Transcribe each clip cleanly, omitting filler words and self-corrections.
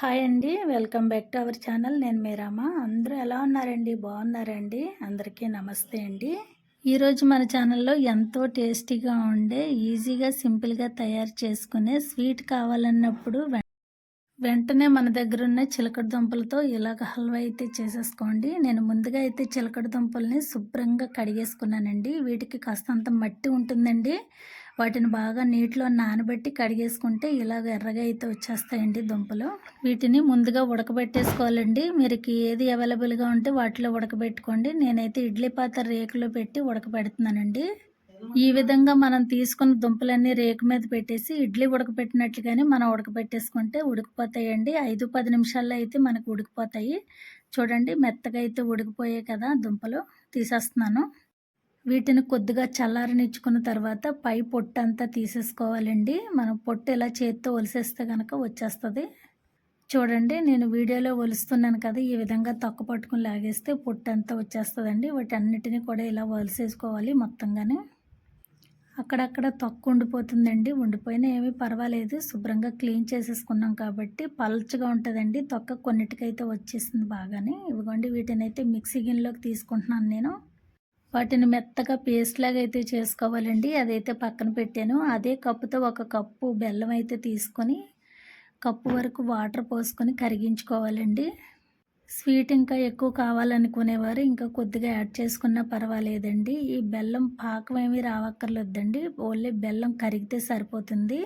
Hi అండి. Welcome back to our channel. నేను మీ రామ. అందరూ ఎలా ఉన్నారండి? బాగున్నారండి? అందరికీ నమస్తే అండి. ఈరోజు మన ఛానల్లో ఎంతో టేస్టీగా ఉండే ఈజీగా సింపుల్గా తయారు చేసుకునే స్వీట్ కావాలన్నప్పుడు వెంటనే మన దగ్గర ఉన్న చిలకడ దుంపలతో ఇలాగ హల్వా అయితే చేసేసుకోండి. నేను ముందుగా అయితే చిలకడ దుంపల్ని శుభ్రంగా కడిగేసుకున్నానండి. వీటికి కాస్తంత మట్టి ఉంటుందండి. వాటిని బాగా నీటిలో నానబెట్టి కడిగేసుకుంటే ఇలాగ ఎర్రగా అయితే వచ్చేస్తాయండి దుంపలు. వీటిని ముందుగా ఉడకబెట్టేసుకోవాలండి. మీరు ఏది అవైలబుల్గా ఉంటే వాటిలో ఉడకబెట్టుకోండి. నేనైతే ఇడ్లీ పాత్ర రేకులో పెట్టి ఉడకబెడుతున్నానండి. ఈ విధంగా మనం తీసుకున్న దుంపలన్నీ రేకు మీద పెట్టేసి ఇడ్లీ ఉడకబెట్టినట్లుగానే మనం ఉడకబెట్టేసుకుంటే ఉడికిపోతాయండి. 5-10 నిమిషాల్లో అయితే మనకు ఉడికిపోతాయి. చూడండి మెత్తగా అయితే ఉడికిపోయాయి కదా దుంపలు. తీసేస్తున్నాను. వీటిని కొద్దిగా చల్లారనిచ్చుకున్న తర్వాత పై పొట్టు అంతా తీసేసుకోవాలండి. మనం పొట్టు ఇలా చేత్తో ఒలిసేస్తే కనుక వచ్చేస్తుంది. చూడండి నేను వీడియోలో ఒలుస్తున్నాను కదా, ఈ విధంగా తొక్క పట్టుకుని లాగేస్తే పొట్టు అంతా వచ్చేస్తుందండి. వాటి అన్నిటినీ కూడా ఇలా ఒలిసేసుకోవాలి మొత్తంగానే. అక్కడక్కడ తొక్క ఉండిపోతుందండి. ఉండిపోయినా ఏమీ పర్వాలేదు, శుభ్రంగా క్లీన్ చేసేసుకున్నాం కాబట్టి పల్చగా ఉంటుందండి. తొక్క కొన్నిటికైతే వచ్చేసింది బాగానే. ఇవ్వండి వీటిని అయితే మిక్సీ గిన్నెలోకి తీసుకుంటున్నాను నేను. వాటిని మెత్తగా పేస్ట్ లాగా అయితే చేసుకోవాలండి. అదైతే పక్కన పెట్టాను. అదే కప్పుతో 1 కప్పు బెల్లం అయితే తీసుకొని కప్పు వరకు వాటర్ పోసుకొని కరిగించుకోవాలండి. స్వీట్ ఇంకా ఎక్కువ కావాలనుకునేవారు ఇంకా కొద్దిగా యాడ్ చేసుకున్నా పర్వాలేదండి. ఈ బెల్లం పాకం ఏమీ రావక్కర్లేదండి. ఓన్లీ బెల్లం కరిగితే సరిపోతుంది.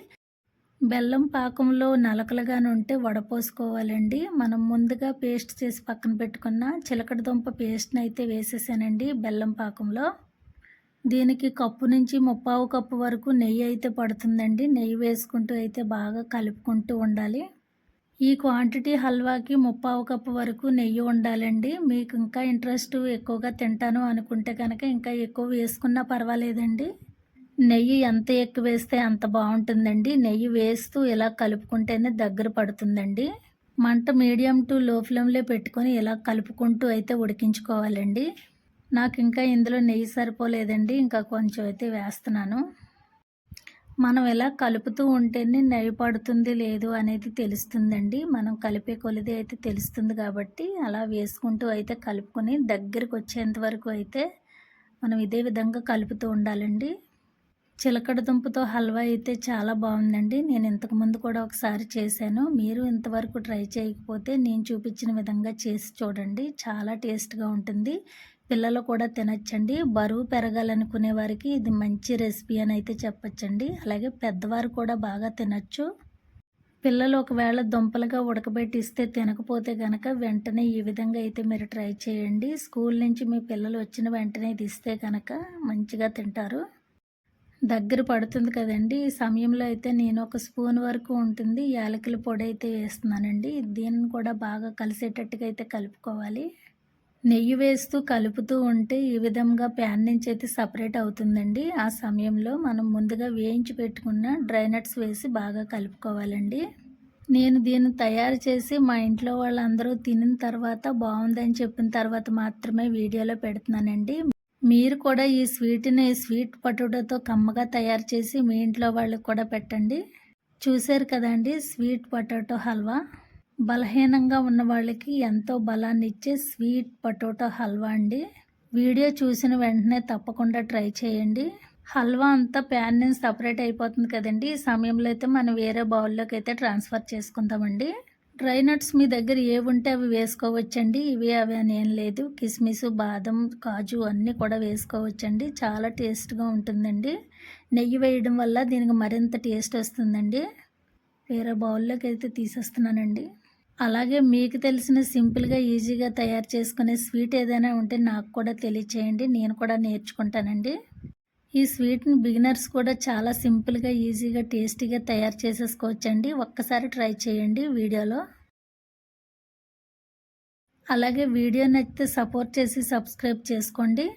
బెల్లం పాకంలో నలకలుగానే ఉంటే వడపోసుకోవాలండి. మనం ముందుగా పేస్ట్ చేసి పక్కన పెట్టుకున్న చిలకడ దుంప పేస్ట్ని అయితే వేసేసానండి బెల్లం పాకంలో. దీనికి కప్పు నుంచి 3/4 కప్పు వరకు నెయ్యి అయితే పడుతుందండి. నెయ్యి వేసుకుంటూ అయితే బాగా కలుపుకుంటూ ఉండాలి. ఈ క్వాంటిటీ హల్వాకి 3/4 కప్పు వరకు నెయ్యి ఉండాలండి. మీకు ఇంకా ఇంట్రెస్ట్ ఎక్కువగా తింటాను అనుకుంటే కనుక ఇంకా ఎక్కువ వేసుకున్నా పర్వాలేదండి. నెయ్యి ఎంత ఎక్కువ వేస్తే అంత బాగుంటుందండి. నెయ్యి వేస్తూ ఇలా కలుపుకుంటేనే దగ్గర పడుతుందండి. మంట మీడియం టు లో ఫ్లేమ్లో పెట్టుకొని ఇలా కలుపుకుంటూ అయితే ఉడికించుకోవాలండి. నాకు ఇంకా ఇందులో నెయ్యి సరిపోలేదండి, ఇంకా కొంచెం అయితే వేస్తున్నాను. మనం ఇలా కలుపుతూ ఉంటేనే నెయ్యి పడుతుంది లేదు అనేది తెలుస్తుందండి. మనం కలిపే కొలిది అయితే తెలుస్తుంది కాబట్టి అలా వేసుకుంటూ అయితే కలుపుకొని దగ్గరికి వచ్చేంత వరకు అయితే మనం ఇదే విధంగా కలుపుతూ ఉండాలండి. చిలకడ దుంపతో హల్వా అయితే చాలా బాగుందండి. నేను ఇంతకుముందు కూడా ఒకసారి చేశాను. మీరు ఇంతవరకు ట్రై చేయకపోతే నేను చూపించిన విధంగా చేసి చూడండి. చాలా టేస్ట్గా ఉంటుంది. పిల్లలు కూడా తినచ్చండి. బరువు పెరగాలనుకునే వారికి ఇది మంచి రెసిపీ అని అయితే చెప్పచ్చండి. అలాగే పెద్దవారు కూడా బాగా తినచ్చు. పిల్లలు ఒకవేళ దుంపలుగా ఉడకబెట్టి ఇస్తే తినకపోతే కనుక వెంటనే ఈ విధంగా అయితే మీరు ట్రై చేయండి. స్కూల్ నుంచి మీ పిల్లలు వచ్చిన వెంటనే ఇది ఇస్తే కనుక మంచిగా తింటారు. దగ్గర పడుతుంది కదండి, ఈ సమయంలో అయితే నేను 1 స్పూన్ వరకు ఉంటుంది యాలకుల పొడి అయితే వేస్తున్నానండి. దీన్ని కూడా బాగా కలిసేటట్టుగా అయితే కలుపుకోవాలి. నెయ్యి వేస్తూ కలుపుతూ ఉంటే ఈ విధంగా ప్యాన్ నుంచి అయితే సపరేట్ అవుతుందండి. ఆ సమయంలో మనం ముందుగా వేయించి పెట్టుకున్న డ్రై నట్స్ వేసి బాగా కలుపుకోవాలండి. నేను దీన్ని తయారు చేసి మా ఇంట్లో వాళ్ళందరూ తినిన తర్వాత బాగుందని చెప్పిన తర్వాత మాత్రమే వీడియోలో పెడుతున్నానండి. మీరు కూడా ఈ స్వీట్ పొటాటోతో కమ్మగా తయారు చేసి మీ ఇంట్లో వాళ్ళకి కూడా పెట్టండి. చూశారు కదండి స్వీట్ పొటాటో హల్వా. బలహీనంగా ఉన్న వాళ్ళకి ఎంతో బలాన్ని ఇచ్చే స్వీట్ పొటాటో హల్వా అండి. వీడియో చూసిన వెంటనే తప్పకుండా ట్రై చేయండి. హల్వా అంతా ప్యాన్ నుంచి సపరేట్ అయిపోతుంది కదండి. ఈ సమయంలో అయితే మనం వేరే బౌల్లోకి అయితే ట్రాన్స్ఫర్ చేసుకుందామండి. డ్రై నట్స్ మీ దగ్గర ఏవి ఉంటే అవి వేసుకోవచ్చండి. ఇవి అవి అని ఏం లేదు. కిస్మిస్, బాదం, కాజు అన్నీ కూడా వేసుకోవచ్చండి. చాలా టేస్ట్గా ఉంటుందండి. నెయ్యి వేయడం వల్ల దీనికి మరింత టేస్ట్ వస్తుందండి. వేరే బౌల్లోకి అయితే తీసేస్తున్నానండి. అలాగే మీకు తెలిసిన సింపుల్గా ఈజీగా తయారు చేసుకునే స్వీట్ ఏదైనా ఉంటే నాకు కూడా తెలియచేయండి. నేను కూడా నేర్చుకుంటానండి. ఈ స్వీట్ని బిగినర్స్ కూడా చాలా సింపుల్గా ఈజీగా టేస్టీగా తయారు చేసేసుకోవచ్చండి. ఒక్కసారి ట్రై చేయండి వీడియోలో. అలాగే వీడియో నచ్చితే సపోర్ట్ చేసి సబ్స్క్రైబ్ చేసుకోండి.